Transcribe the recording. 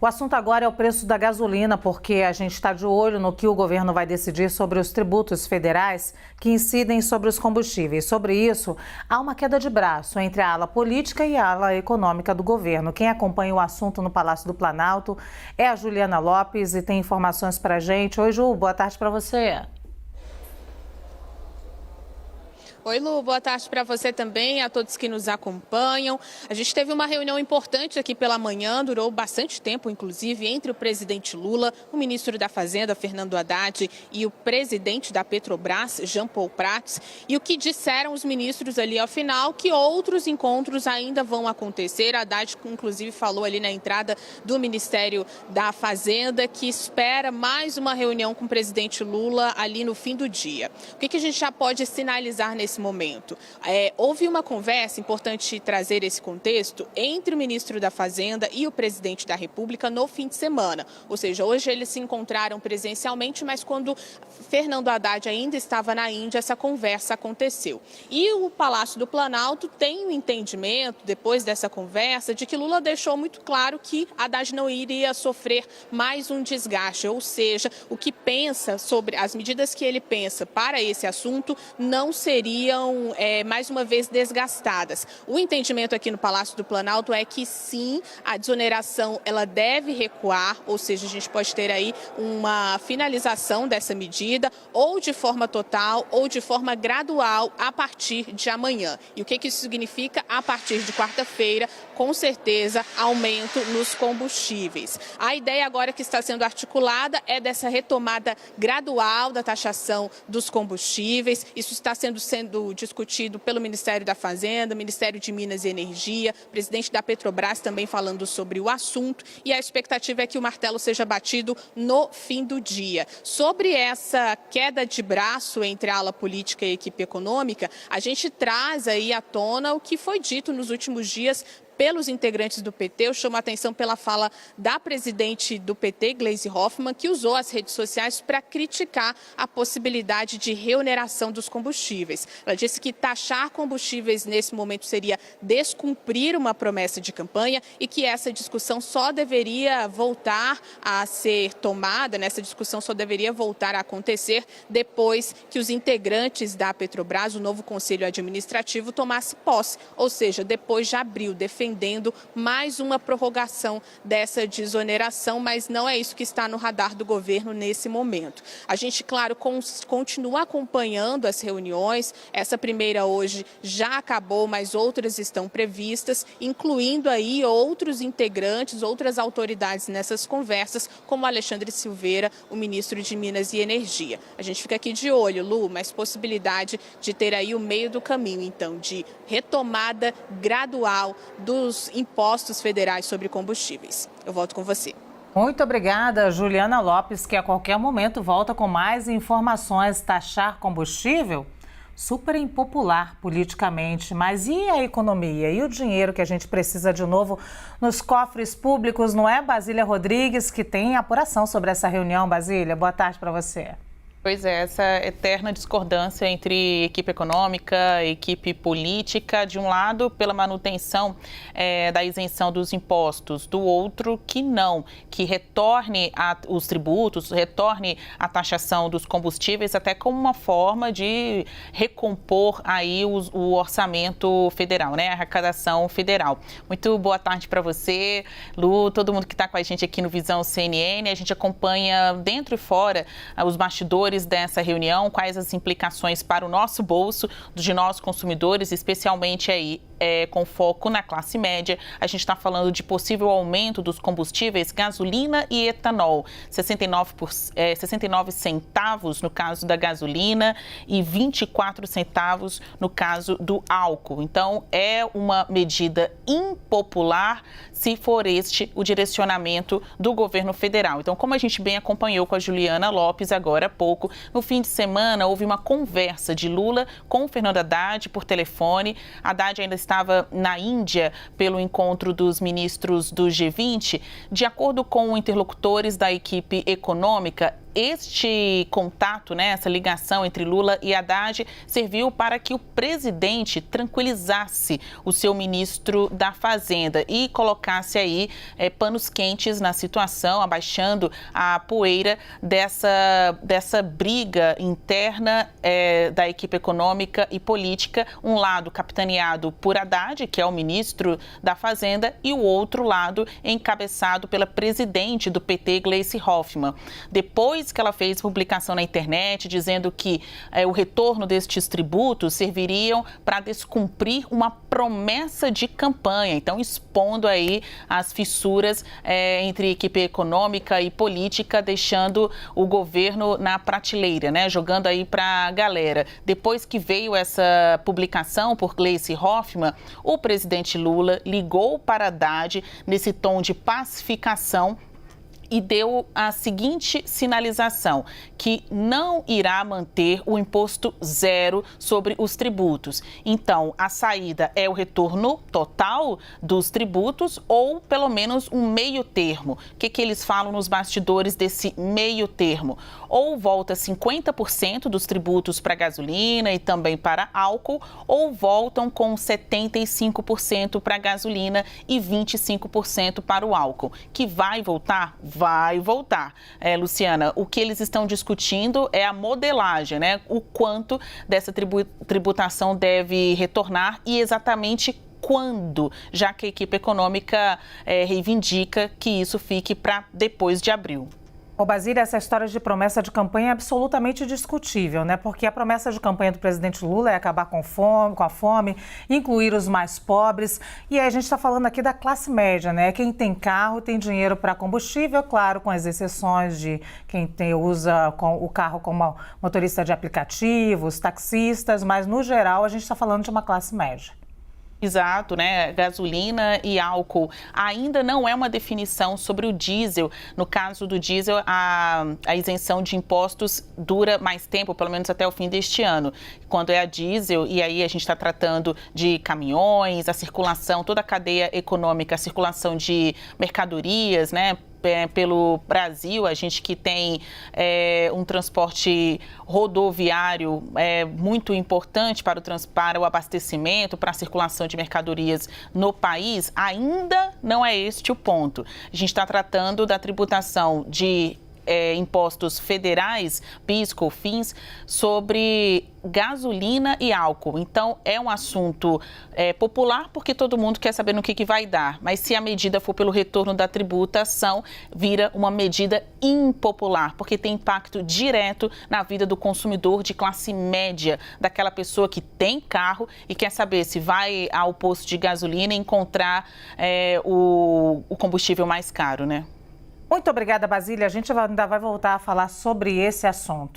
O assunto agora é o preço da gasolina, porque a gente está de olho no que o governo vai decidir sobre os tributos federais que incidem sobre os combustíveis. Sobre isso, há uma queda de braço entre a ala política e a ala econômica do governo. Quem acompanha o assunto no Palácio do Planalto é a Juliana Lopes e tem informações para a gente. Oi, Ju, boa tarde para você. Oi, Lu, boa tarde para você também, a todos que nos acompanham. A gente teve uma reunião importante aqui pela manhã, durou bastante tempo, inclusive, entre o presidente Lula, o ministro da Fazenda, Fernando Haddad, e o presidente da Petrobras, Jean Paul Prats. E o que disseram os ministros ali ao final, que outros encontros ainda vão acontecer. Haddad, inclusive, falou ali na entrada do Ministério da Fazenda que espera mais uma reunião com o presidente Lula ali no fim do dia. O que a gente já pode sinalizar nesse momento? Houve uma conversa, importante trazer esse contexto, entre o ministro da Fazenda e o presidente da República no fim de semana. Ou seja, hoje eles se encontraram presencialmente, mas quando Fernando Haddad ainda estava na Índia, essa conversa aconteceu. E o Palácio do Planalto tem o entendimento, depois dessa conversa, de que Lula deixou muito claro que Haddad não iria sofrer mais um desgaste, ou seja, o que pensa sobre as medidas que ele pensa para esse assunto não seriam mais uma vez desgastadas. O entendimento aqui no Palácio do Planalto é que sim, a desoneração ela deve recuar, ou seja, a gente pode ter aí uma finalização dessa medida, ou de forma total ou de forma gradual a partir de amanhã. E o que isso significa? A partir de quarta-feira, com certeza, aumento nos combustíveis. A ideia agora que está sendo articulada é dessa retomada gradual da taxação dos combustíveis. Isso está sendo discutido pelo Ministério da Fazenda, Ministério de Minas e Energia, presidente da Petrobras também falando sobre o assunto, e a expectativa é que o martelo seja batido no fim do dia. Sobre essa queda de braço entre a ala política e a equipe econômica, a gente traz aí à tona o que foi dito nos últimos dias pelos integrantes do PT. Eu chamo a atenção pela fala da presidente do PT, Gleisi Hoffmann, que usou as redes sociais para criticar a possibilidade de reoneração dos combustíveis. Ela disse que taxar combustíveis nesse momento seria descumprir uma promessa de campanha e que essa discussão só deveria voltar a ser tomada, essa discussão só deveria voltar a acontecer depois que os integrantes da Petrobras, o novo Conselho Administrativo, tomasse posse, ou seja, depois de abril, defendendo mais uma prorrogação dessa desoneração, mas não é isso que está no radar do governo nesse momento. A gente, claro, continua acompanhando as reuniões. Essa primeira hoje já acabou, mas outras estão previstas, incluindo aí outros integrantes, outras autoridades nessas conversas, como Alexandre Silveira, o ministro de Minas e Energia. A gente fica aqui de olho, Lu, mas possibilidade de ter aí o meio do caminho, então, de retomada gradual dos impostos federais sobre combustíveis. Eu volto com você. Muito obrigada, Juliana Lopes, que a qualquer momento volta com mais informações. Taxar combustível? Super impopular politicamente, mas e a economia? E o dinheiro que a gente precisa de novo nos cofres públicos, não é? Basília Rodrigues, que tem apuração sobre essa reunião. Basília, boa tarde para você. Pois é, essa eterna discordância entre equipe econômica e equipe política, de um lado pela manutenção da isenção dos impostos, do outro que não, que retorne os tributos, retorne a taxação dos combustíveis, até como uma forma de recompor aí o orçamento federal, né, a arrecadação federal. Muito boa tarde para você, Lu, todo mundo que está com a gente aqui no Visão CNN. A gente acompanha dentro e fora os bastidores dessa reunião, quais as implicações para o nosso bolso, de nós consumidores, especialmente aí com foco na classe média. A gente está falando de possível aumento dos combustíveis, gasolina e etanol, 69 centavos no caso da gasolina e 24 centavos no caso do álcool. Então, é uma medida impopular se for este o direcionamento do governo federal. Então, como a gente bem acompanhou com a Juliana Lopes agora há pouco, no fim de semana houve uma conversa de Lula com o Fernando Haddad por telefone. Haddad ainda estava na Índia pelo encontro dos ministros do G20. De acordo com interlocutores da equipe econômica, este contato, né, essa ligação entre Lula e Haddad serviu para que o presidente tranquilizasse o seu ministro da Fazenda e colocasse aí panos quentes na situação, abaixando a poeira dessa briga interna da equipe econômica e política, um lado capitaneado por Haddad, que é o ministro da Fazenda, e o outro lado encabeçado pela presidente do PT, Gleisi Hoffmann. Depois que ela fez publicação na internet dizendo que o retorno destes tributos serviriam para descumprir uma promessa de campanha, então expondo aí as fissuras entre equipe econômica e política, deixando o governo na prateleira, né, jogando aí para a galera. Depois que veio essa publicação por Gleisi Hoffmann, o presidente Lula ligou para Haddad nesse tom de pacificação e deu a seguinte sinalização, que não irá manter o imposto zero sobre os tributos. Então, a saída é o retorno total dos tributos ou, pelo menos, um meio termo. O que eles falam nos bastidores desse meio termo? Ou volta 50% dos tributos para gasolina e também para álcool, ou voltam com 75% para gasolina e 25% para o álcool. Que vai voltar? Vai voltar. Luciana, o que eles estão discutindo é a modelagem, né? O quanto dessa tributação deve retornar e exatamente quando, já que a equipe econômica reivindica que isso fique para depois de abril. Ô Basília, essa história de promessa de campanha é absolutamente discutível, né? Porque a promessa de campanha do presidente Lula é acabar com a fome, incluir os mais pobres. E aí a gente está falando aqui da classe média, né? Quem tem carro tem dinheiro para combustível, claro, com as exceções de quem usa o carro como motorista de aplicativos, taxistas, mas no geral a gente está falando de uma classe média. Exato, né? Gasolina e álcool. Ainda não é uma definição sobre o diesel. No caso do diesel, a isenção de impostos dura mais tempo, pelo menos até o fim deste ano. Quando é a diesel, e aí a gente está tratando de caminhões, a circulação, toda a cadeia econômica, a circulação de mercadorias, né? Pelo Brasil, a gente que tem um transporte rodoviário muito importante para o abastecimento, para a circulação de mercadorias no país, ainda não é este o ponto. A gente está tratando da tributação de impostos federais, PIS, COFINS, sobre gasolina e álcool. Então, é um assunto popular porque todo mundo quer saber no que vai dar. Mas se a medida for pelo retorno da tributação, vira uma medida impopular, porque tem impacto direto na vida do consumidor de classe média, daquela pessoa que tem carro e quer saber se vai ao posto de gasolina e encontrar o combustível mais caro, né? Muito obrigada, Basília. A gente ainda vai voltar a falar sobre esse assunto.